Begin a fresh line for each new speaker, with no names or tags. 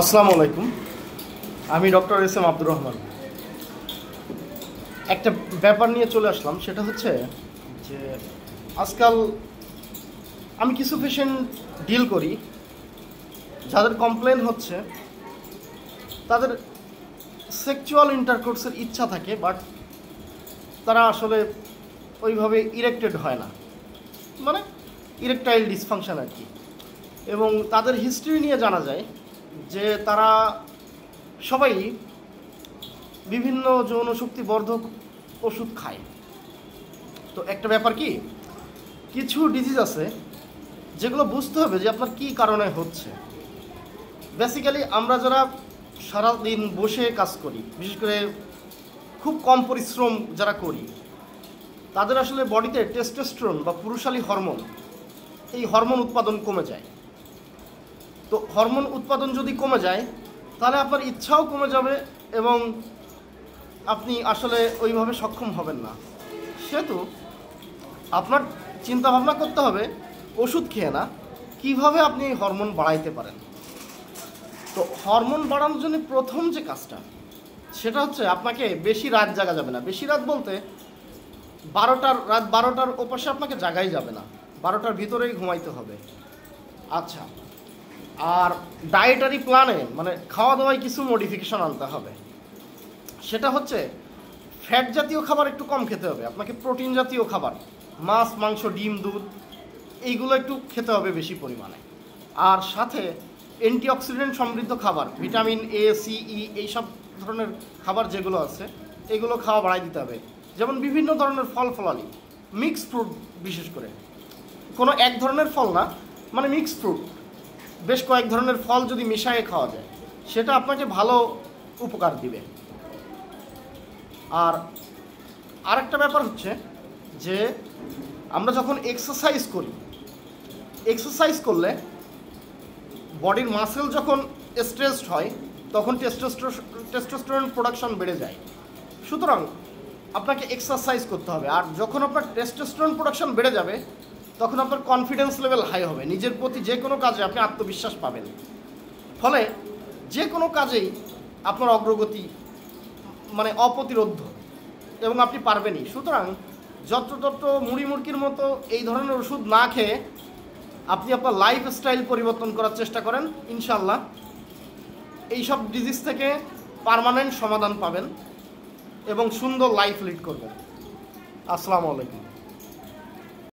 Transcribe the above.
আসসালামু আলাইকুম। আমি doctor S M Abdur Rahman. একটা ব্যাপার নিয়ে চলে আসলাম, সেটা হচ্ছে যে আজকাল আমি কিছু পেশেন্ট ডিল করি যাদের কমপ্লেন হচ্ছে তাদের সেক্সুয়াল ইন্টারকোর্সের ইচ্ছা থাকে, বাট তারা আসলে ওইভাবে ইরেক্টেড হয় না, মানে ইরেকটাইল ডিসফাংশন আর কি। এবং তাদের হিস্ট্রি নিয়ে জানা যায় যে তারা সবাই বিভিন্ন যৌন শক্তি বর্ধক ওষুধ খায়। তো একটা ব্যাপার কি, কিছু ডিজিজ আছে যেগুলো বুঝতে হবে যে আপনার কি কারণে হচ্ছে। বেসিক্যালি আমরা যারা সারাদিন বসে কাজ করি, বিশেষ করে খুব কম পরিশ্রম যারা করি, তাদের আসলে বডিতে টেস্টোস্টেরন বা পুরুষালী হরমোন, এই হরমোন উৎপাদন কমে যায়। তো হরমোন উৎপাদন যদি কমে যায় তাহলে আপনার ইচ্ছাও কমে যাবে এবং আপনি আসলে ওইভাবে সক্ষম হবেন না। সেহেতু আপনার চিন্তা ভাবনা করতে হবে ওষুধ খেয়ে না, কিভাবে আপনি এই হরমোন বাড়াইতে পারেন। তো হরমোন বাড়ানোর জন্য প্রথম যে কাজটা, সেটা হচ্ছে আপনাকে বেশি রাত জাগা যাবে না। বেশি রাত বলতে রাত 12টার ওপাশে আপনাকে জাগাই যাবে না, 12টার ভিতরেই ঘুমাইতে হবে। আচ্ছা, আর ডায়েটারি প্ল্যানে মানে খাওয়া দাওয়ায় কিছু মডিফিকেশন আনতে হবে। সেটা হচ্ছে ফ্যাট জাতীয় খাবার একটু কম খেতে হবে আপনাকে, প্রোটিন জাতীয় খাবার, মাছ, মাংস, ডিম, দুধ, এইগুলো একটু খেতে হবে বেশি পরিমাণে। আর সাথে অ্যান্টিঅক্সিডেন্ট সমৃদ্ধ খাবার, ভিটামিন এ, সি, ই, এইসব ধরনের খাবার যেগুলো আছে এগুলো খাওয়া বাড়াই দিতে হবে। যেমন বিভিন্ন ধরনের ফল ফলালি, মিক্স ফ্রুট, বিশেষ করে কোনো এক ধরনের ফল না, মানে মিক্স ফ্রুট, বেশ কয়েক ধরনের ফল যদি মিশিয়ে খাওয়া যায় সেটা আপনাকে ভালো উপকার দিবে। আর আরেকটা ব্যাপার হচ্ছে যে আমরা যখন এক্সারসাইজ করি, এক্সারসাইজ করলে বডির মাসেল যখন স্ট্রেসড হয় তখন টেস্টোস্টেরন প্রোডাকশন বেড়ে যায়। সুতরাং আপনাকে এক্সারসাইজ করতে হবে। আর যখন আপনার টেস্টোস্টেরন প্রোডাকশন বেড়ে যাবে তখন আপনার কনফিডেন্স লেভেল হাই হবে, নিজের প্রতি যে কোনো কাজে আপনি আত্মবিশ্বাস পাবেন, ফলে যে কোনো কাজেই আপনার অগ্রগতি মানে অপ্রতিরোধ্য এবং আপনি পারবেনই। সুতরাং যত্রতত্র মুড়ি মুড়কির মতো এই ধরনের ওষুধ না খেয়ে আপনি আপনার লাইফস্টাইল পরিবর্তন করার চেষ্টা করেন, ইনশাল্লাহ এইসব ডিজিজ থেকে পার্মানেন্ট সমাধান পাবেন এবং সুন্দর লাইফ লিড করবেন। আসসালামু আলাইকুম।